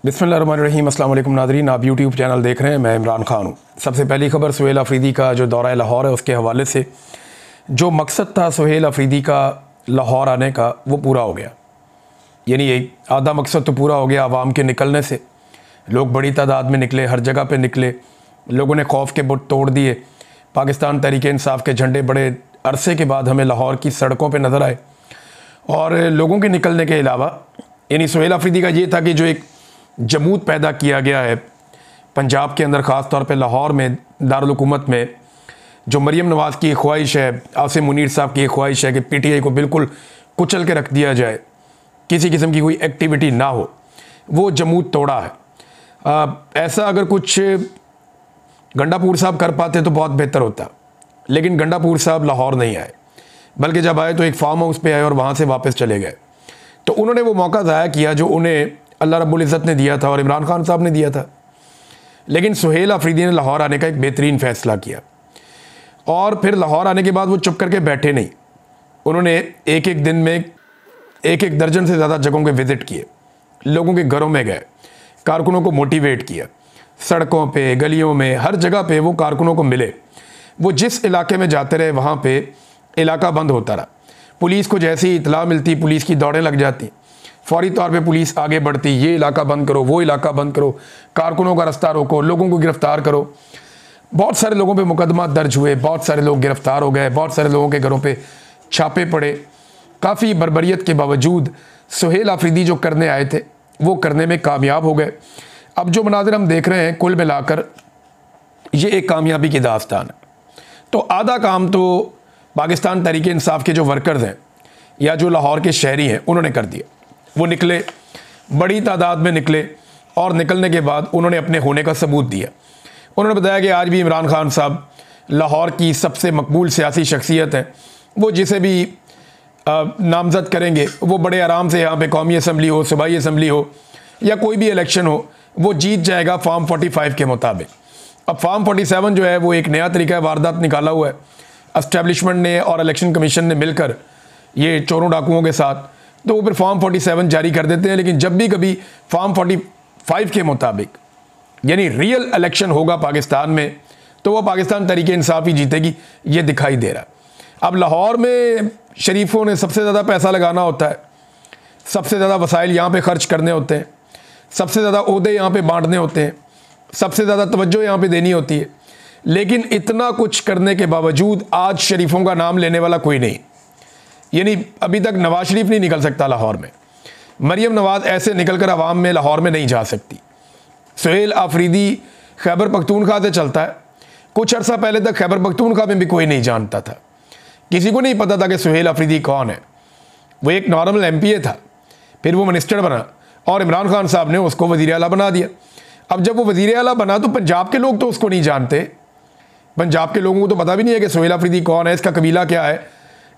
बिस्मिल्लाहिर्रहमानिर्रहीम। अस्सलाम वालेकुम नाज़रीन, आप यूट्यूब चैनल देख रहे हैं। मैं इमरान खान हूँ। सबसे पहली खबर सुहेल अफरीदी का जो दौरा लाहौर है उसके हवाले से। जो मकसद था सुहेल अफरीदी का लाहौर आने का वो पूरा हो गया। यानी एक आधा मकसद तो पूरा हो गया आवाम के निकलने से। लोग बड़ी तादाद में निकले, हर जगह पर निकले, लोगों ने खौफ के बुत तोड़ दिए। पाकिस्तान तहरीक इंसाफ के झंडे बड़े अरसे के बाद हमें लाहौर की सड़कों पर नज़र आए। और लोगों के निकलने के अलावा यानी सुहेल अफरीदी का ये था कि जो एक जमूत पैदा किया गया है पंजाब के अंदर, ख़ास तौर पे लाहौर में दारुल हुकूमत में, जो मरीम नवाज़ की एक ख्वाहिश है, आसिम मुनीर साहब की एक ख्वाहिश है कि पीटीआई को बिल्कुल कुचल के रख दिया जाए, किसी किस्म की कोई एक्टिविटी ना हो, वो जमूत तोड़ा है। ऐसा अगर कुछ गंडापुर साहब कर पाते तो बहुत बेहतर होता, लेकिन गंडापुर साहब लाहौर नहीं आए, बल्कि जब आए तो एक फार्म हाउस पे आए और वहाँ से वापस चले गए। तो उन्होंने वो मौका ज़ाया किया जो उन्हें अल्लाह रब्बुल इज़्ज़त ने दिया था और इमरान खान साहब ने दिया था। लेकिन सुहेल अफरीदी ने लाहौर आने का एक बेहतरीन फ़ैसला किया और फिर लाहौर आने के बाद वो चुप करके बैठे नहीं। उन्होंने एक एक दिन में एक दर्जन से ज़्यादा जगहों के विज़िट किए, लोगों के घरों में गए, कारकुनों को मोटिवेट किया, सड़कों पे, गलियों में, हर जगह पे वो कारकुनों को मिले। वो जिस इलाके में जाते रहे वहाँ पे इलाका बंद होता रहा। पुलिस को जैसी ही इतला मिलती, पुलिस की दौड़ें लग जाती, फौरी तौर पे पुलिस आगे बढ़ती, ये इलाका बंद करो, वो इलाका बंद करो, कारकुनों का रास्ता रोको, लोगों को गिरफ्तार करो। बहुत सारे लोगों पे मुकदमा दर्ज हुए, बहुत सारे लोग गिरफ्तार हो गए, बहुत सारे लोगों के घरों पे छापे पड़े। काफ़ी बर्बरियत के बावजूद सुहेल अफरीदी जो करने आए थे वो करने में कामयाब हो गए। अब जो मनाज़िर हम देख रहे हैं, कुल मिलाकर ये एक कामयाबी की दास्तान है। तो आधा काम तो पाकिस्तान तहरीक इंसाफ के जो वर्कर्स हैं या जो लाहौर के शहरी हैं उन्होंने कर दिया। वो निकले, बड़ी तादाद में निकले, और निकलने के बाद उन्होंने अपने होने का सबूत दिया। उन्होंने बताया कि आज भी इमरान खान साहब लाहौर की सबसे मकबूल सियासी शख्सियत हैं। वो जिसे भी नामज़द करेंगे वो बड़े आराम से यहाँ पे कौमी असम्बली हो, सूबाई असम्बली हो या कोई भी इलेक्शन हो, वो जीत जाएगा फॉर्म 45 के मुताबिक। अब फॉर्म 47 जो है वो एक नया तरीका वारदात निकाला हुआ है एस्टेब्लिशमेंट ने और इलेक्शन कमीशन ने मिलकर, ये चोरों डाकुओं के साथ। तो वो फिर फॉर्म 47 जारी कर देते हैं। लेकिन जब भी कभी फॉर्म 45 के मुताबिक यानी रियल इलेक्शन होगा पाकिस्तान में, तो वो पाकिस्तान तहरीक इंसाफ ही जीतेगी, ये दिखाई दे रहा है। अब लाहौर में शरीफों ने सबसे ज़्यादा पैसा लगाना होता है, सबसे ज़्यादा वसाइल यहाँ पे खर्च करने होते हैं, सबसे ज़्यादा ओहदे यहाँ पे बांटने होते हैं, सबसे ज़्यादा तवज्जो यहाँ पे देनी होती है। लेकिन इतना कुछ करने के बावजूद आज शरीफों का नाम लेने वाला कोई नहीं। यानी अभी तक नवाज शरीफ नहीं निकल सकता लाहौर में, मरीम नवाज़ ऐसे निकलकर अवाम में लाहौर में नहीं जा सकती। सुहेल अफरीदी खैबर पख्तूनख्वा से चलता है। कुछ अर्सा पहले तक खैबर पख्तूनख्वा में भी कोई नहीं जानता था, किसी को नहीं पता था कि सुहेल अफरीदी कौन है। वो एक नॉर्मल MPA था, फिर वो मिनिस्टर बना और इमरान खान साहब ने उसको वज़ीर आला बना दिया। अब जब वो वज़ीर आला बना तो पंजाब के लोग तो उसको नहीं जानते। पंजाब के लोगों को तो पता भी नहीं है कि सुहेल अफरीदी कौन है, इसका कबीला क्या है,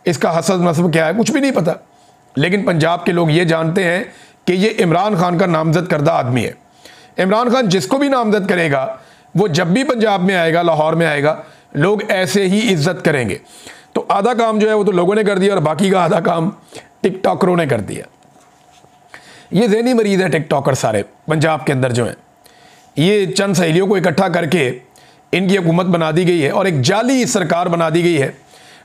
इसका हसब नस्ब क्या है, कुछ भी नहीं पता। लेकिन पंजाब के लोग ये जानते हैं कि ये इमरान खान का नामज़द करदा आदमी है। इमरान खान जिसको भी नामज़द करेगा वो जब भी पंजाब में आएगा, लाहौर में आएगा, लोग ऐसे ही इज्जत करेंगे। तो आधा काम जो है वो तो लोगों ने कर दिया और बाकी का आधा काम टिकटॉकरों ने कर दिया। ये ज़हनी मरीज़ है टिकटॉकर सारे पंजाब के अंदर जो हैं। ये चंद सहेलियों को इकट्ठा करके इनकी हुकूमत बना दी गई है और एक जाली सरकार बना दी गई है।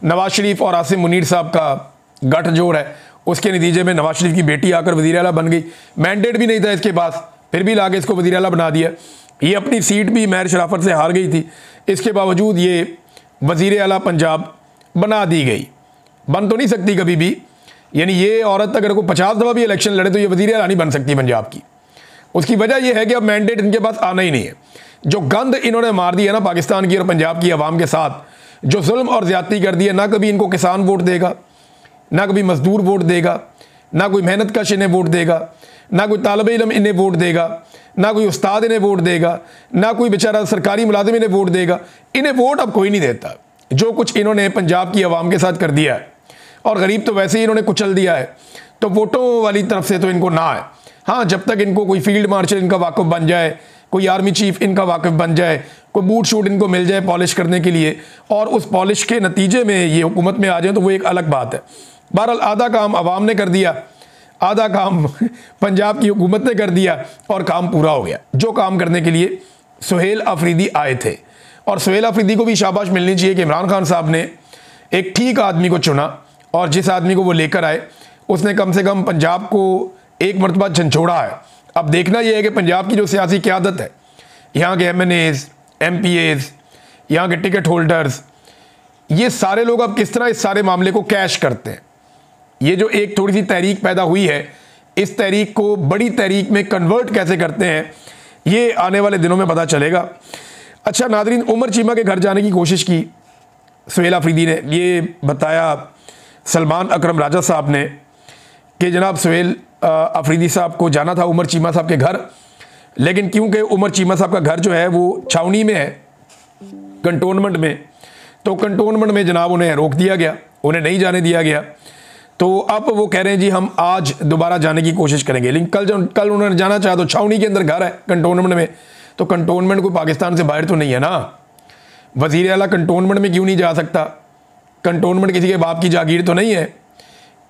नवाज शरीफ और आसिम मुनीर साहब का गठजोड़ है, उसके नतीजे में नवाज शरीफ की बेटी आकर वज़ीर आला बन गई। मैंडेट भी नहीं था इसके पास, फिर भी लाके इसको वज़ीर आला बना दिया। ये अपनी सीट भी महर शराफत से हार गई थी, इसके बावजूद ये वज़ीर आला पंजाब बना दी गई। बन तो नहीं सकती कभी भी। यानी ये औरत अगर कोई 50 दफ़ा भी इलेक्शन लड़े तो ये वज़ीर आला नहीं बन सकती पंजाब की। उसकी वजह यह है कि अब मैंडेट इनके पास आना ही नहीं है। जो गंद इन्होंने मार दी है ना पाकिस्तान की और पंजाब की आवाम के साथ, जो जुल्म और ज़्यादती कर दी है, ना कभी इनको किसान वोट देगा, ना कभी मजदूर वोट देगा, ना कोई मेहनत कश इन्हें वोट देगा, ना कोई तालिब इल्म इन्हें वोट देगा, ना कोई उस्ताद इन्हें वोट देगा, ना कोई बेचारा सरकारी मुलाजिम इन्हें वोट देगा। इन्हें वोट अब कोई नहीं देता। जो कुछ इन्होंने पंजाब की आवाम के साथ कर दिया है, और गरीब तो वैसे ही इन्होंने कुचल दिया है, तो वोटों वाली तरफ से तो इनको ना है। हाँ, जब तक इनको कोई फील्ड मार्शल इनका वाकफ बन जाए, कोई आर्मी चीफ इनका वाकफ बन जाए, कोई बूट शूट इनको मिल जाए पॉलिश करने के लिए, और उस पॉलिश के नतीजे में ये हुकूमत में आ जाए, तो वो एक अलग बात है। बहरहाल आधा काम आवाम ने कर दिया, आधा काम पंजाब की हुकूमत ने कर दिया और काम पूरा हो गया। जो काम करने के लिए सुहेल अफरीदी आए थे, और सुहेल अफरीदी को भी शाबाश मिलनी चाहिए कि इमरान खान साहब ने एक ठीक आदमी को चुना, और जिस आदमी को वो लेकर आए उसने कम से कम पंजाब को एक मरतबा झंझोड़ा है। अब देखना यह है कि पंजाब की जो सियासी क़यादत है, यहाँ के MNAs, MPAs, यहाँ के टिकट होल्डर्स, ये सारे लोग अब किस तरह इस सारे मामले को कैश करते हैं। ये जो एक थोड़ी सी तहरीक पैदा हुई है, इस तहरीक को बड़ी तहरीक में कन्वर्ट कैसे करते हैं, ये आने वाले दिनों में पता चलेगा। अच्छा नादरीन, उमर चीमा के घर जाने की कोशिश की सुहेल अफरीदी ने। ये बताया सलमान अकरम राजा साहब ने कि जनाब सुहेल अफरीदी साहब को जाना था उमर चीमा साहब के घर, लेकिन क्योंकि उमर चीमा साहब का घर जो है वो छावनी में है, कंटोनमेंट में, तो कंटोनमेंट में जनाब उन्हें रोक दिया गया, उन्हें नहीं जाने दिया गया। तो अब वो कह रहे हैं जी हम आज दोबारा जाने की कोशिश करेंगे, लेकिन कल उन्होंने जाना चाहा तो छावनी के अंदर घर है कंटोनमेंट में, तो कंटोनमेंट कोई पाकिस्तान से बाहर तो नहीं है ना। वज़ीर आला कंटोनमेंट में क्यों नहीं जा सकता? कंटोनमेंट किसी के बाप की जागीर तो नहीं है।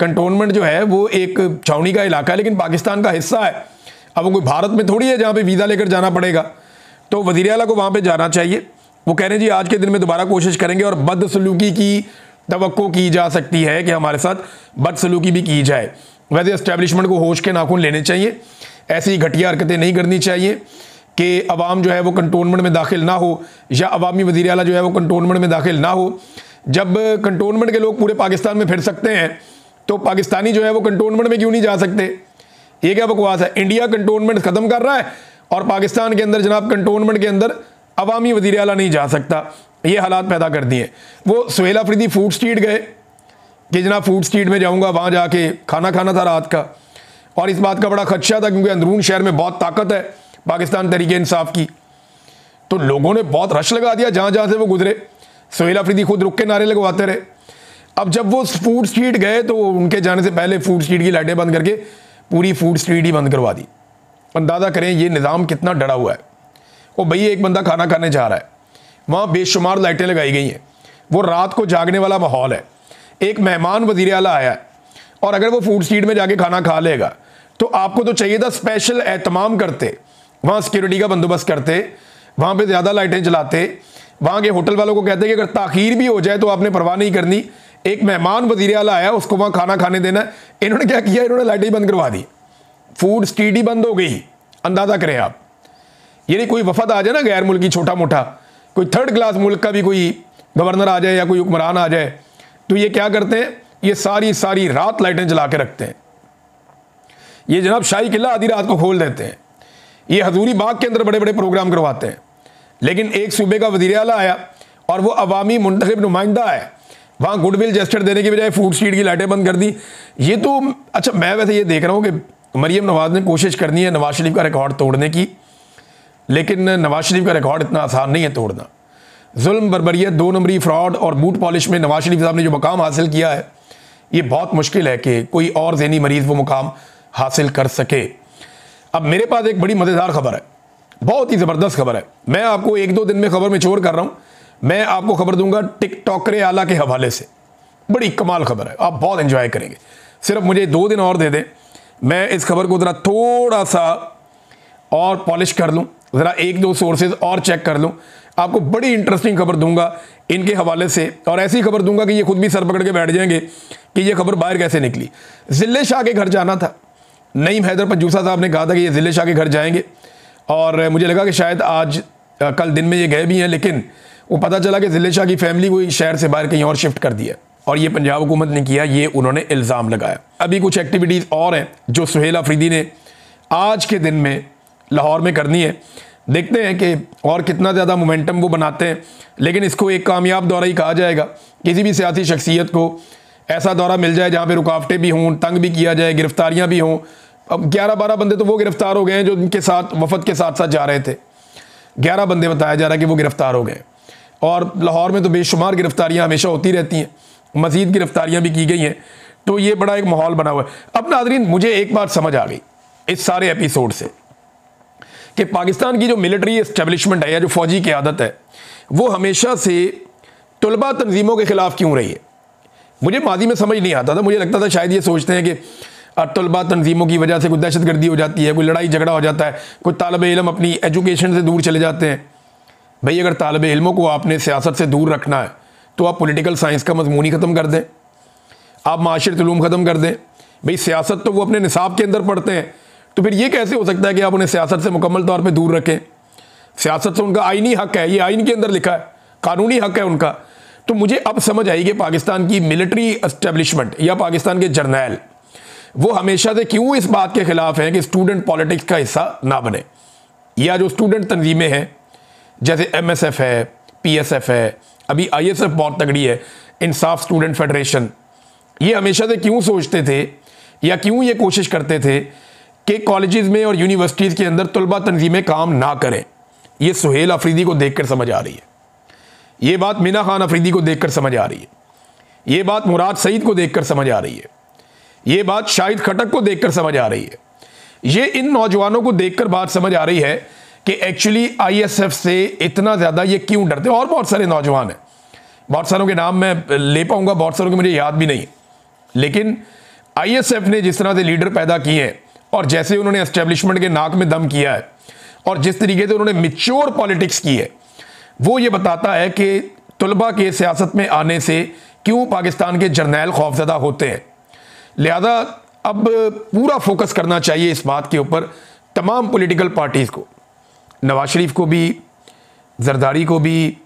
कंटोनमेंट जो है वो एक छावनी का इलाका है, लेकिन पाकिस्तान का हिस्सा है। अब वो कोई भारत में थोड़ी है जहाँ पे वीज़ा लेकर जाना पड़ेगा, तो वज़ीर आला को वहाँ पे जाना चाहिए। वो कह रहे हैं जी आज के दिन में दोबारा कोशिश करेंगे, और बदसलूकी की तवक्को की जा सकती है कि हमारे साथ बदसलूकी भी की जाए। वैसे एस्टेब्लिशमेंट को होश के नाखून लेने चाहिए, ऐसी घटिया हरकतें नहीं करनी चाहिए कि अवाम जो है वो कंटोनमेंट में दाखिल ना हो, या अवामी वज़ीर आला जो है वो कंटोनमेंट में दाखिल ना हो। जब कंटोनमेंट के लोग पूरे पाकिस्तान में फिर सकते हैं, तो पाकिस्तानी जो है वो कंटोनमेंट में क्यों नहीं जा सकते? ये क्या बकवास है? इंडिया कंटोनमेंट ख़त्म कर रहा है और पाकिस्तान के अंदर जनाब कंटोनमेंट के अंदर अवामी वज़ीर आला नहीं जा सकता। ये हालात पैदा कर दिए। वो सुहेल अफरीदी फूड स्ट्रीट गए कि जनाब फूड स्ट्रीट में जाऊंगा, वहाँ जाके खाना खाना था रात का, और इस बात का बड़ा खदशा था क्योंकि अंदरून शहर में बहुत ताकत है पाकिस्तान तहरीक इंसाफ की। तो लोगों ने बहुत रश लगा दिया जहाँ जहाँ से वो गुजरे। सुहेल अफरीदी खुद रुक के नारे लगवाते रहे। अब जब वो फूड स्ट्रीट गए तो उनके जाने से पहले फूड स्ट्रीट की लाइटें बंद करके पूरी फूड स्ट्रीट ही बंद करवा दी। अंदाज़ा करें ये निज़ाम कितना डरा हुआ है। वो भई एक बंदा खाना खाने जा रहा है, वहाँ बेशुमार लाइटें लगाई गई हैं, वो रात को जागने वाला माहौल है। एक मेहमान वज़ीर आला आया है, और अगर वो फूड स्ट्रीट में जाके खाना खा लेगा तो आपको तो चाहिए था स्पेशल एहतमाम करते, वहाँ सिक्योरिटी का बंदोबस्त करते, वहाँ पे ज़्यादा लाइटें जलाते, वहाँ के होटल वालों को कहते कि अगर ताख़ीर भी हो जाए तो आपने परवाह नहीं करनी। एक मेहमान वज़ीर आला आया, उसको वहाँ खाना खाने देना है। इन्होंने क्या किया? इन्होंने लाइटें बंद करवा दी, फूड स्ट्रीट ही बंद हो गई। अंदाज़ा करें आप। ये नहीं कोई वफद आ जाए ना गैर मुल्की, छोटा मोटा कोई थर्ड क्लास मुल्क का भी कोई गवर्नर आ जाए या कोई हुक्मरान आ जाए, तो ये क्या करते हैं? ये सारी रात लाइटें जला के रखते हैं। ये जनाब शाही किला आधी रात को खोल देते हैं। ये हजूरी बाग के अंदर बड़े बड़े प्रोग्राम करवाते हैं। लेकिन एक सूबे का वज़ीर आला आया और वो अवामी मुंतखब नुमाइंदा है, वहाँ गुडविल जेस्चर देने की बजाय फूड स्ट्रीट की लाइटें बंद कर दी। ये तो अच्छा, मैं वैसे ये देख रहा हूँ कि मरीम नवाज ने कोशिश करनी है नवाज शरीफ का रिकॉर्ड तोड़ने की, लेकिन नवाज शरीफ का रिकॉर्ड इतना आसान नहीं है तोड़ना। जुल्म, बर्बरियत, 2 नंबरी, फ्रॉड और बूट पॉलिश में नवाज शरीफ साहब ने जो मुकाम हासिल किया है, ये बहुत मुश्किल है कि कोई और ज़हनी मरीज़ वो मुकाम हासिल कर सके। अब मेरे पास एक बड़ी मज़ेदार खबर है, बहुत ही ज़बरदस्त खबर है। मैं आपको 1-2 दिन में खबर में छोड़ कर रहा हूँ। मैं आपको खबर दूंगा टिकटॉकर आला के हवाले से। बड़ी कमाल खबर है, आप बहुत एंजॉय करेंगे। सिर्फ मुझे 2 दिन और दे दें, मैं इस खबर को ज़रा थोड़ा सा और पॉलिश कर लूँ, ज़रा 1-2 सोर्सेज और चेक कर लूँ, आपको बड़ी इंटरेस्टिंग खबर दूंगा इनके हवाले से। और ऐसी खबर दूंगा कि ये खुद भी सर पकड़ के बैठ जाएंगे कि ये खबर बाहर कैसे निकली। ज़िले शाह के घर जाना था। नईम हैदर पंजूसा साहब ने कहा था कि ये ज़िले शाह के घर जाएंगे, और मुझे लगा कि शायद आज कल दिन में ये गए भी हैं, लेकिन वो पता चला कि ज़िले शाह की फैमिली को शहर से बाहर कहीं और शिफ्ट कर दिया, और ये पंजाब हुकूमत ने किया, ये उन्होंने इल्ज़ाम लगाया। अभी कुछ एक्टिविटीज़ और हैं जो सुहेल अफरीदी ने आज के दिन में लाहौर में करनी है। देखते हैं कि और कितना ज़्यादा मोमेंटम वो बनाते हैं, लेकिन इसको एक कामयाब दौरा ही कहा जाएगा। किसी भी सियासी शख्सियत को ऐसा दौरा मिल जाए जहाँ पे रुकावटें भी हों, तंग भी किया जाए, गिरफ्तारियाँ भी हों। अब 11-12 बंदे तो वो गिरफ्तार हो गए हैं जो उनके साथ वफद के साथ साथ जा रहे थे। 11 बंदे बताया जा रहा है कि वो गिरफ्तार हो गए, और लाहौर में तो बेशुमार गिरफ्तारियाँ हमेशा होती रहती हैं, मज़ीद गिरफ्तारियाँ भी की गई हैं। तो ये बड़ा एक माहौल बना हुआ है। अब नाज़रीन, मुझे एक बात समझ आ गई इस सारे एपिसोड से कि पाकिस्तान की जो मिलिट्री एस्टेब्लिशमेंट है या जो फ़ौजी क़यादत है, वो हमेशा से तलबा तंजीमों के ख़िलाफ़ क्यों रही है। मुझे माजी में समझ नहीं आता था। मुझे लगता था शायद ये सोचते हैं कि और तलबा तंजीमों की वजह से कोई दहशतगर्दी हो जाती है, कोई लड़ाई झगड़ा हो जाता है, कोई तालब इल्म अपनी एजुकेशन से दूर चले जाते हैं। भाई अगर तालब इल्मों को आपने सियासत से दूर रखना है तो आप पॉलिटिकल साइंस का मजमून ही ख़त्म कर दें, आप माशरती उलूम ख़त्म कर दें। भाई सियासत तो वो अपने निसाब के अंदर पढ़ते हैं, तो फिर ये कैसे हो सकता है कि आप उन्हें सियासत से मुकम्मल तौर पर दूर रखें? सियासत से उनका आइनी हक है, ये आइन के अंदर लिखा है, कानूनी हक है उनका। तो मुझे अब समझ आई कि पाकिस्तान की मिलिट्री एस्टेब्लिशमेंट या पाकिस्तान के जर्नैल वो हमेशा से क्यों इस बात के खिलाफ हैं कि स्टूडेंट पॉलिटिक्स का हिस्सा ना बने, या जो स्टूडेंट तंजीमें हैं जैसे MSF है, PSF है, अभी ISF बहुत तगड़ी है, इंसाफ स्टूडेंट फेडरेशन, ये हमेशा से क्यों सोचते थे या क्यों ये कोशिश करते थे कि कॉलेजेस में और यूनिवर्सिटीज़ के अंदर तलबा तंजीमें काम ना करें? ये सुहेल अफरीदी को देखकर समझ आ रही है, ये बात मीना खान अफरीदी को देखकर समझ आ रही है, ये बात मुराद सईद को देखकर समझ आ रही है, ये बात शाहिद खटक को देखकर समझ आ रही है, ये इन नौजवानों को देखकर बात समझ आ रही है कि एक्चुअली ISF से इतना ज़्यादा ये क्यों डरते हैं। और बहुत सारे नौजवान हैं, बहुत सारों के नाम मैं ले पाऊंगा, बहुत सारों के मुझे याद भी नहीं, लेकिन ISF ने जिस तरह से लीडर पैदा किए हैं और जैसे उन्होंने एस्टेब्लिशमेंट के नाक में दम किया है और जिस तरीके से उन्होंने मिच्योर पॉलिटिक्स की है, वो ये बताता है कि तलबा के सियासत में आने से क्यों पाकिस्तान के जर्नैल खौफजदा होते हैं। लिहाजा अब पूरा फोकस करना चाहिए इस बात के ऊपर तमाम पॉलिटिकल पार्टीज़ को, नवाज शरीफ को भी, जरदारी को भी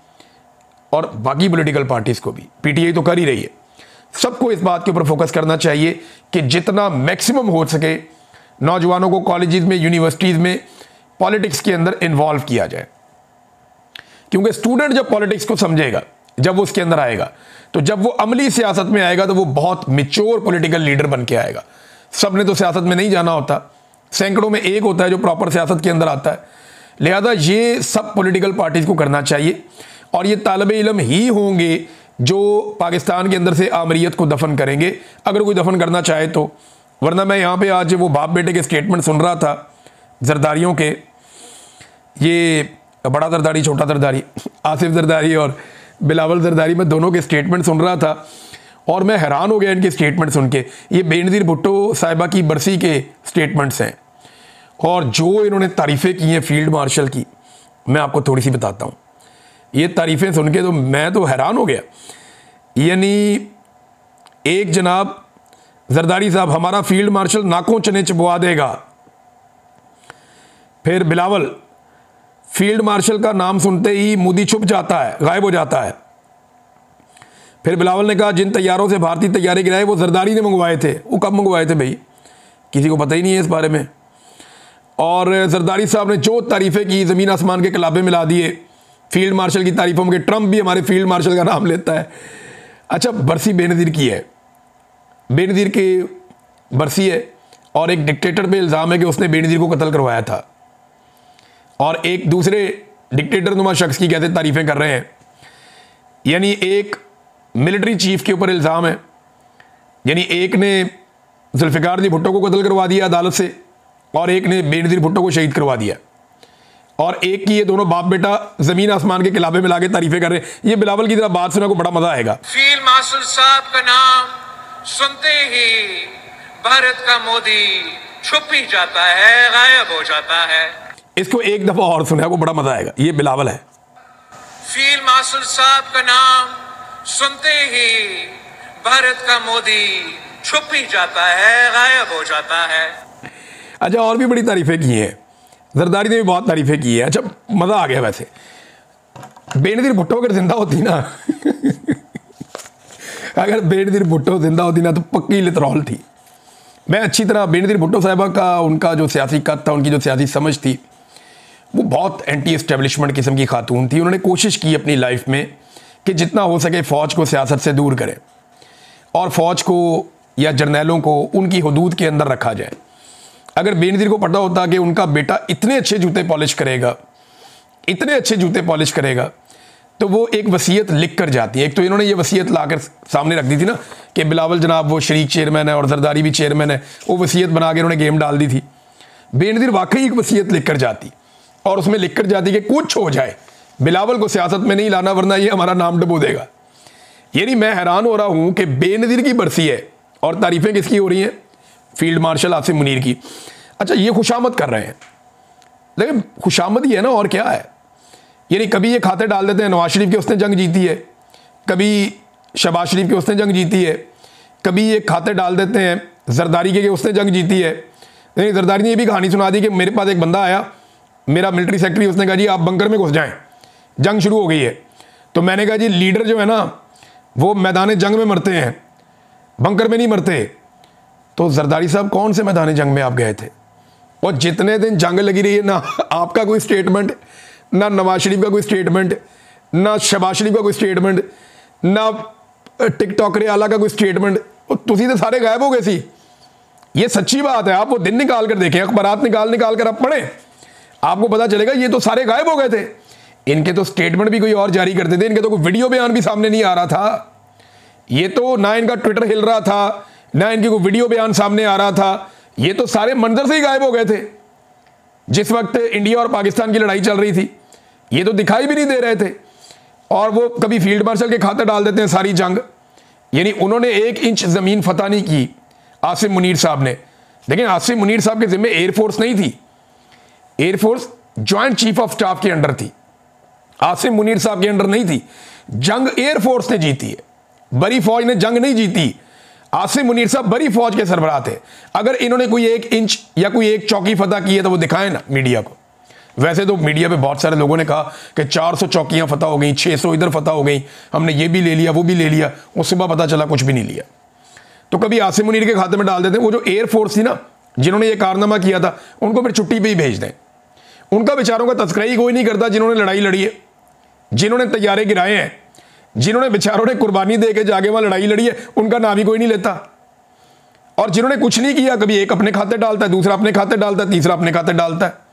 और बाकी पॉलिटिकल पार्टीज़ को भी। PTI तो कर ही रही है, सबको इस बात के ऊपर फोकस करना चाहिए कि जितना मैक्सिमम हो सके नौजवानों को कॉलेजेस में, यूनिवर्सिटीज़ में पॉलिटिक्स के अंदर इन्वॉल्व किया जाए, क्योंकि स्टूडेंट जब पॉलिटिक्स को समझेगा, जब वो उसके अंदर आएगा, तो जब वो अमली सियासत में आएगा तो वो बहुत मिच्योर पॉलिटिकल लीडर बन के आएगा। सब ने तो सियासत में नहीं जाना होता, सैकड़ों में एक होता है जो प्रॉपर सियासत के अंदर आता है। लिहाजा ये सब पॉलिटिकल पार्टीज़ को करना चाहिए और ये तालिब इल्म ही होंगे जो पाकिस्तान के अंदर से आमरीत को दफन करेंगे, अगर कोई दफन करना चाहे तो। वरना मैं यहाँ पे आज वो बाप बेटे के स्टेटमेंट सुन रहा था जरदारियों के, ये बड़ा जरदारी, छोटा जरदारी, आसिफ जरदारी और बिलावल जरदारी, मैं दोनों के स्टेटमेंट सुन रहा था और मैं हैरान हो गया इनके स्टेटमेंट सुन के। ये बेनज़ीर भुट्टो साहिबा की बरसी के स्टेटमेंट्स हैं और जो इन्होंने तारीफ़ें की हैं फील्ड मार्शल की, मैं आपको थोड़ी सी बताता हूँ। ये तारीफ़ें सुन के तो मैं तो हैरान हो गया। यानी एक जनाब जरदारी साहब, हमारा फील्ड मार्शल नाकों चने चबवा देगा। फिर बिलावल, फील्ड मार्शल का नाम सुनते ही मोदी छुप जाता है, गायब हो जाता है। फिर बिलावल ने कहा जिन तैयारों से भारतीय तैयारे गिराए वो जरदारी ने मंगवाए थे। वो कब मंगवाए थे भाई, किसी को पता ही नहीं है इस बारे में। और जरदारी साहब ने जो तारीफ़ें की, ज़मीन आसमान के कलाबे मिला दिए फील्ड मार्शल की तारीफ़ों में। ट्रंप भी हमारे फील्ड मार्शल का नाम लेता है। अच्छा, बरसी बेनज़ीर की है, बेनज़ीर की बरसी है और एक डिक्टेटर पे इल्ज़ाम है कि उसने बेनज़ीर को कत्ल करवाया था और एक दूसरे डिक्टेटर नुमा शख्स की कहते तारीफ़ें कर रहे हैं। यानी एक मिलिट्री चीफ के ऊपर इल्ज़ाम है, यानी एक ने जुल्फ़िकार अली भुट्टो को कत्ल करवा दिया अदालत से और एक ने बेनज़ीर भुट्टो को शहीद करवा दिया, और एक की ये दोनों बाप बेटा ज़मीन आसमान के किलाबे में लाके तारीफ़ें कर रहे हैं। ये बिलावल की तरह बात सुना को बड़ा मज़ा आएगा। फील्ड मार्शल साहब का नाम सुनते ही भारत का मोदी छुप ही जाता है, गायब हो जाता है। इसको एक दफ़ा और सुना को बड़ा मज़ा आएगा। ये बिलावल है। फील्ड मार्शल साहब का नाम सुनते ही भारत का मोदी छुप ही जाता है, गायब हो जाता है। अच्छा, और भी बड़ी तारीफ़ें की हैं, जरदारी ने भी बहुत तारीफ़ें की है। अच्छा, मज़ा आ गया। वैसे बेनज़ीर भुट्टो अगर जिंदा होती ना अगर बेनज़ीर भुट्टो जिंदा होती ना तो पक्की लितरॉल थी। मैं अच्छी तरह बेनज़ीर भुट्टो साहिबा का, उनका जो सियासी कद था, उनकी जो सियासी समझ थी, वो बहुत एंटी एस्टेब्लिशमेंट किस्म की खातून थी। उन्होंने कोशिश की अपनी लाइफ में कि जितना हो सके फ़ौज को सियासत से दूर करें और फ़ौज को या जर्नैलों को उनकी हदूद के अंदर रखा जाए। अगर बेनज़ीर को पता होता कि उनका बेटा इतने अच्छे जूते पॉलिश करेगा, इतने अच्छे जूते पॉलिश करेगा, तो वो एक वसीयत लिख कर जाती है। एक तो इन्होंने ये वसीयत लाकर सामने रख दी थी ना कि बिलावल जनाब वो शरीक चेयरमैन है और जरदारी भी चेयरमैन है, वो वसीयत बना के उन्होंने गेम डाल दी थी। बेनज़ीर वाकई एक वसीयत लिख कर जाती और उसमें लिख कर जाती कि कुछ हो जाए बिलावल को सियासत में नहीं लाना, वरना ये हमारा नाम डुबो देगा। यानी मैं हैरान हो रहा हूँ कि बेनज़ीर की बरसी है और तारीफ़ें किसकी हो रही हैं, फील्ड मार्शल आसिम मुनीर की। अच्छा, ये खुशामद कर रहे हैं, लेकिन खुशामद ही है ना, और क्या है। यानी कभी ये खाते डाल देते हैं नवाज शरीफ के उसने जंग जीती है, कभी शहबाज शरीफ के उसने जंग जीती है, कभी ये खाते डाल देते हैं जरदारी के उसने जंग जीती है। नहीं, जरदारी ने ये भी कहानी सुना दी कि मेरे पास एक बंदा आया, मेरा मिलिट्री सेक्रेटरी, उसने कहा जी आप बंकर में घुस जाएं, जंग शुरू हो गई है। तो मैंने कहा जी लीडर जो है ना वो मैदान जंग में मरते हैं, बंकर में नहीं मरते। तो जरदारी साहब कौन से मैदान जंग में आप गए थे? और जितने दिन जंग लगी रही है ना आपका कोई स्टेटमेंट, ना नवाज शरीफ का कोई स्टेटमेंट, ना शहबाज शरीफ का कोई स्टेटमेंट, ना टिकटॉकर आला का कोई स्टेटमेंट। तुसी तो सारे गायब हो गए सी। ये सच्ची बात है, आप वो दिन निकाल कर देखें, अखबारात निकाल कर आप पढ़ें, आपको पता चलेगा ये तो सारे गायब हो गए थे। इनके तो स्टेटमेंट भी कोई और जारी करते थे, इनके तो कोई वीडियो बयान भी सामने नहीं आ रहा था। ये तो ना इनका ट्विटर हिल रहा था, ना इनकी कोई वीडियो बयान सामने आ रहा था। ये तो सारे मंजर से ही गायब हो गए थे। जिस वक्त इंडिया और पाकिस्तान की लड़ाई चल रही थी ये तो दिखाई भी नहीं दे रहे थे। और वो कभी फील्ड मार्शल के खाते डाल देते हैं सारी जंग। यानी उन्होंने 1 इंच जमीन फतह नहीं की आसिम मुनीर साहब ने। लेकिन आसिम मुनीर साहब के जिम्मे एयरफोर्स नहीं थी, air force joint chief of staff के अंडर थी, आसिम मुनीर साहब के अंडर नहीं थी। जंग एयरफोर्स ने जीती है, बड़ी फौज ने जंग नहीं जीती। आसिम मुनीर साहब बड़ी फौज के सरबराह थे। अगर इन्होंने कोई 1 इंच या कोई 1 चौकी फतह की है तो वो दिखाएं ना मीडिया को। वैसे तो मीडिया पे बहुत सारे लोगों ने कहा कि 400 चौकियां फतह हो गई, 600 इधर फतह हो गई, हमने ये भी ले लिया वो भी ले लिया। वो सुबह पता चला कुछ भी नहीं लिया। तो कभी आसिम मुनीर के खाते में डाल देते हैं। वो जो एयरफोर्स थी ना जिन्होंने ये कारनामा किया था उनको फिर छुट्टी पे ही भेज दें। उनका बेचारों का तस्करा ही कोई नहीं करता जिन्होंने लड़ाई लड़ी है, जिन्होंने तैयारे गिराए हैं, जिन्होंने बेचारों ने कुर्बानी दे के जाके वहां लड़ाई लड़ी है, उनका नाम ही कोई नहीं लेता। और जिन्होंने कुछ नहीं किया, कभी एक अपने खाते डालता है, दूसरा अपने खाते डालता है, तीसरा अपने खाते डालता है।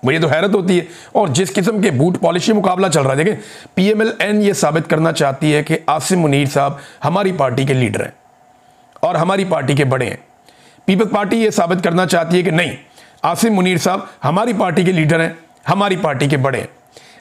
मुझे तो हैरत होती है। और जिस किस्म के बूट पॉलिशी मुकाबला चल रहा है, देखें PMLN ये साबित करना चाहती है कि आसिम मुनीर साहब हमारी पार्टी के लीडर हैं और हमारी पार्टी के बड़े हैं। पीपल्स पार्टी ये साबित करना चाहती है कि नहीं, आसिम मुनीर साहब हमारी पार्टी के लीडर हैं, हमारी पार्टी के बड़े हैं।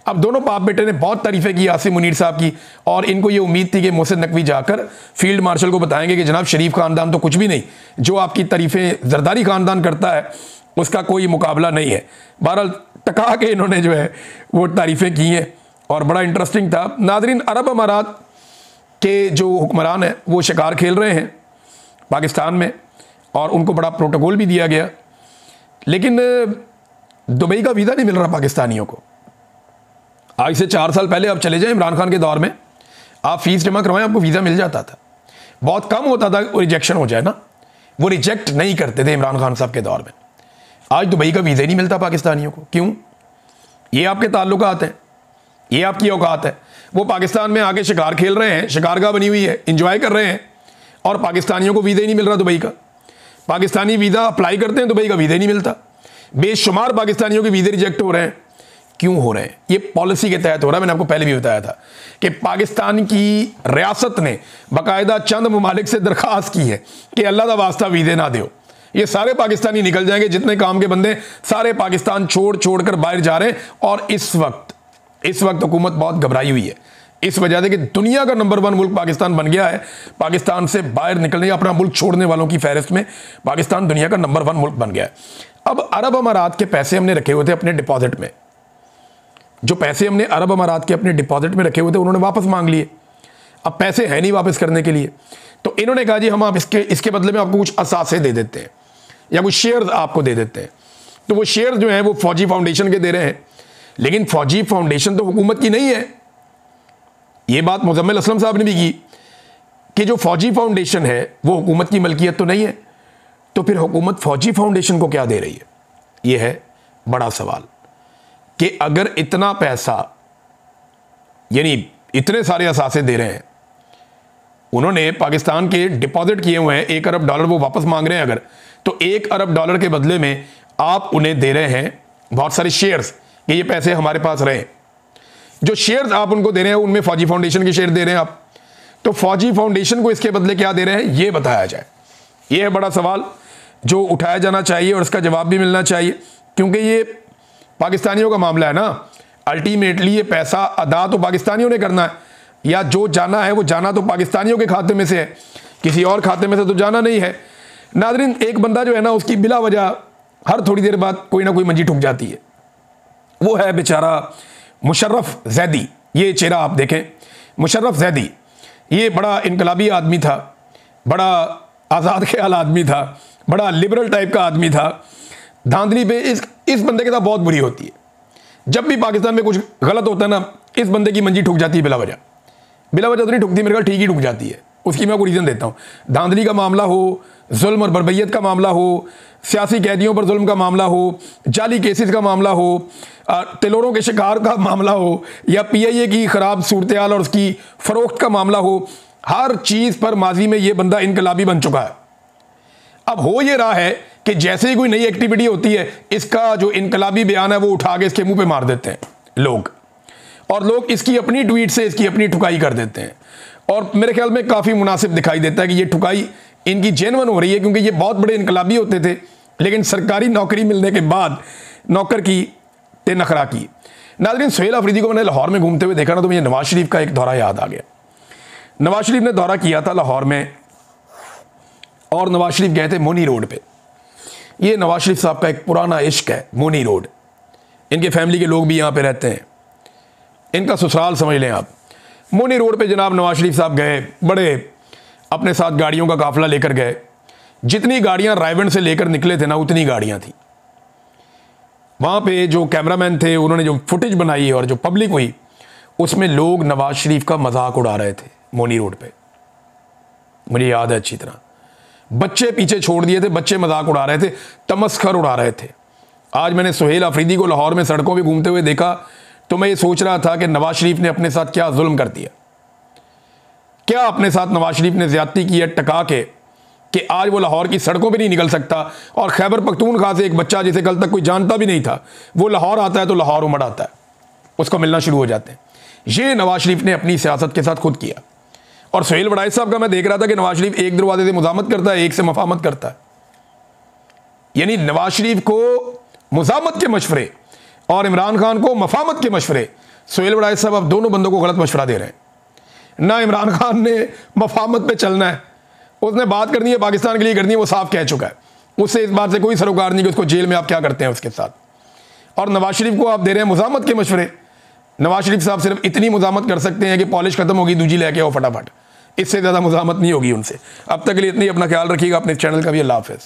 अब दोनों बाप बेटे ने बहुत तारीफें की आसिम मुनीर साहब की, और इनको ये उम्मीद थी कि मोहसिन नकवी जाकर फील्ड मार्शल को बताएंगे कि जनाब शरीफ खानदान तो कुछ भी नहीं, जो आपकी तारीफें जरदारी खानदान करता है उसका कोई मुकाबला नहीं है। बहरहाल टका के इन्होंने जो है वो तारीफें की हैं और बड़ा इंटरेस्टिंग था। नाज़रीन, अरब अमारात के जो हुक्मरान हैं वो शिकार खेल रहे हैं पाकिस्तान में और उनको बड़ा प्रोटोकॉल भी दिया गया, लेकिन दुबई का वीज़ा नहीं मिल रहा पाकिस्तानियों को। आज से 4 साल पहले आप चले जाएं इमरान खान के दौर में, आप फीस जमा करवाएं आपको वीज़ा मिल जाता था। बहुत कम होता था वो रिजेक्शन हो जाए ना, वो रिजेक्ट नहीं करते थे इमरान खान साहब के दौर में। आज दुबई का वीज़ा ही नहीं मिलता पाकिस्तानियों को। क्यों? ये आपके ताल्लुकात हैं, ये आपकी औकात है। वो पाकिस्तान में आके शिकार खेल रहे हैं, शिकारगाह बनी हुई है, इंजॉय कर रहे हैं, और पाकिस्तानियों को वीज़ा ही नहीं मिल रहा दुबई का। पाकिस्तानी वीज़ा अप्लाई करते हैं, दुबई का वीज़ा ही नहीं मिलता। बेशुमार पाकिस्तानियों के वीज़े रिजेक्ट हो रहे हैं। क्यों हो रहे हैं? ये पॉलिसी के तहत हो रहा है। मैंने आपको पहले भी बताया था कि पाकिस्तान की रियासत ने बाकायदा चंद ममालिक से दरख्वास्त की है कि अल्लाह का वास्ता वीज़े ना दो। ये सारे पाकिस्तानी निकल जाएंगे, जितने काम के बंदे सारे पाकिस्तान छोड़ कर बाहर जा रहे हैं। और इस वक्त हुकूमत बहुत घबराई हुई है इस वजह से कि दुनिया का नंबर 1 मुल्क पाकिस्तान बन गया है। पाकिस्तान से बाहर निकलने, अपना मुल्क छोड़ने वालों की फहरिस्त में पाकिस्तान दुनिया का नंबर 1 मुल्क बन गया है। अब अरब अमारात के पैसे हमने रखे हुए थे अपने डिपॉजिट में, जो पैसे हमने अरब अमारात के अपने डिपॉजिट में रखे हुए थे उन्होंने वापस मांग लिए। अब पैसे हैं नहीं वापस करने के लिए, तो इन्होंने कहा जी हम आप इसके बदले में आपको कुछ असासे दे देते हैं या कुछ शेयर्स आपको दे देते हैं। तो वो शेयर जो हैं वो फौजी फाउंडेशन के दे रहे हैं, लेकिन फौजी फाउंडेशन तो हुकूमत की नहीं है। ये बात मुजम्मिल असलम साहब ने भी की कि जो फौजी फाउंडेशन है वो हुकूमत की मलकियत तो नहीं है, तो फिर हुकूमत फौजी फाउंडेशन को क्या दे रही है? ये है बड़ा सवाल कि अगर इतना पैसा, यानी इतने सारे असासे दे रहे हैं, उन्होंने पाकिस्तान के डिपॉजिट किए हुए हैं $1 अरब, वो वापस मांग रहे हैं अगर, तो $1 अरब के बदले में आप उन्हें दे रहे हैं बहुत सारे शेयर्स कि ये पैसे हमारे पास रहे। जो शेयर्स आप उनको दे रहे हैं उनमें फौजी फाउंडेशन के शेयर दे रहे हैं आप, तो फौजी फाउंडेशन को इसके बदले क्या दे रहे हैं ये बताया जाए। ये है बड़ा सवाल जो उठाया जाना चाहिए और इसका जवाब भी मिलना चाहिए, क्योंकि ये पाकिस्तानियों का मामला है ना। अल्टीमेटली ये पैसा अदा तो पाकिस्तानियों ने करना है, या जो जाना है वो जाना तो पाकिस्तानियों के खाते में से है, किसी और खाते में से तो जाना नहीं है। नादरीन, एक बंदा जो है ना, उसकी बिला वजह हर थोड़ी देर बाद कोई ना कोई मंजी ठुक जाती है। वो है बेचारा मुशर्रफ जैदी। ये चेहरा आप देखें, मुशर्रफ जैदी, ये बड़ा इनकलाबी आदमी था, बड़ा आज़ाद ख्याल आदमी था, बड़ा लिबरल टाइप का आदमी था। धांधली पे इस बंदे के साथ बहुत बुरी होती है। जब भी पाकिस्तान में कुछ गलत होता है ना, इस बंदे की मंजी ठुक जाती है बिला वजह। बिला वजह तो नहीं ठुकती, मेरे ख्याल ठीक ही ठुक जाती है। उसकी मैं आपको रीज़न देता हूँ। धांधली का मामला हो, जुल्म और बरबैयत का मामला हो, सियासी कैदियों पर जुल्म का मामला हो, जाली केसेस का मामला हो, टेलोरों के शिकार का मामला हो, या PIA की ख़राब सूरत हाल और उसकी फ़रोख्त का मामला हो, हर चीज़ पर माजी में ये बंदा इनकलाबी बन चुका है। अब हो ये रहा है कि जैसे ही कोई नई एक्टिविटी होती है, इसका जो इनकलाबी बयान है वो उठा के इसके मुंह पे मार देते हैं लोग, और लोग इसकी अपनी ट्वीट से इसकी अपनी ठुकाई कर देते हैं। और मेरे ख्याल में काफ़ी मुनासिब दिखाई देता है कि ये ठुकाई इनकी जेन्युइन हो रही है, क्योंकि ये बहुत बड़े इनकलाबी होते थे, लेकिन सरकारी नौकरी मिलने के बाद नौकर की ते नखरा की। नाज़रीन, सुहेल अफरीदी को मैंने लाहौर में घूमते हुए देखा ना, तो मुझे नवाज शरीफ का एक दौरा याद आ गया। नवाज शरीफ ने दौरा किया था लाहौर में, और नवाज शरीफ गए थे मोनी रोड पे। ये नवाज शरीफ साहब का एक पुराना इश्क है, मोनी रोड। इनके फैमिली के लोग भी यहाँ पे रहते हैं, इनका ससुराल समझ लें आप। मोनी रोड पे जनाब नवाज शरीफ साहब गए, बड़े अपने साथ गाड़ियों का काफिला लेकर गए। जितनी गाड़ियाँ रायवंड से लेकर निकले थे ना, उतनी गाड़ियाँ थी। वहाँ पे जो कैमरामैन थे, उन्होंने जो फुटेज बनाई और जो पब्लिक हुई, उसमें लोग नवाज शरीफ का मजाक उड़ा रहे थे मोनी रोड पे। मुझे याद है अच्छी तरह। बच्चे पीछे छोड़ दिए थे, बच्चे मजाक उड़ा रहे थे, तमस्खर उड़ा रहे थे। आज मैंने सुहेल अफरीदी को लाहौर में सड़कों पे घूमते हुए देखा, तो मैं ये सोच रहा था कि नवाज शरीफ ने अपने साथ क्या जुल्म कर दिया, क्या अपने साथ नवाज शरीफ ने ज्यादती की है टका के, कि आज वो लाहौर की सड़कों पे नहीं निकल सकता। और खैबर पख्तूनख्वा से एक बच्चा जिसे कल तक कोई जानता भी नहीं था, वो लाहौर आता है तो लाहौर उमड़ आता है, उसको मिलना शुरू हो जाते हैं। ये नवाज शरीफ ने अपनी सियासत के साथ खुद किया। और सुहेल वड़ाइच साहब का मैं देख रहा था कि नवाज शरीफ एक दरवाजे से मुजामत करता है, एक से मफामत करता है। यानी नवाज शरीफ को मुजामत के मशवरे और इमरान खान को मफामत के मशवरे। सुहेल वड़ाइच साहब अब दोनों बंदों को गलत मशवरा दे रहे हैं। ना इमरान खान ने मफामत पे चलना है, उसने बात करनी है पाकिस्तान के लिए करनी है, वो साफ कह चुका है। उससे इस बात से कोई सरोकार नहीं कि उसको जेल में आप क्या करते हैं उसके साथ। और नवाज शरीफ को आप दे रहे हैं मुजामत के मशवरे। नवाज शरीफ साहब सिर्फ इतनी मुजामत कर सकते हैं कि पॉलिश खत्म होगी, दूजी लेके आओ फटाफट। इससे ज़्यादा मुजामत नहीं होगी उनसे। अब तक के लिए इतनी, अपना ख्याल रखिएगा, अपने चैनल का भी। अल्लाह हाफ़िज़।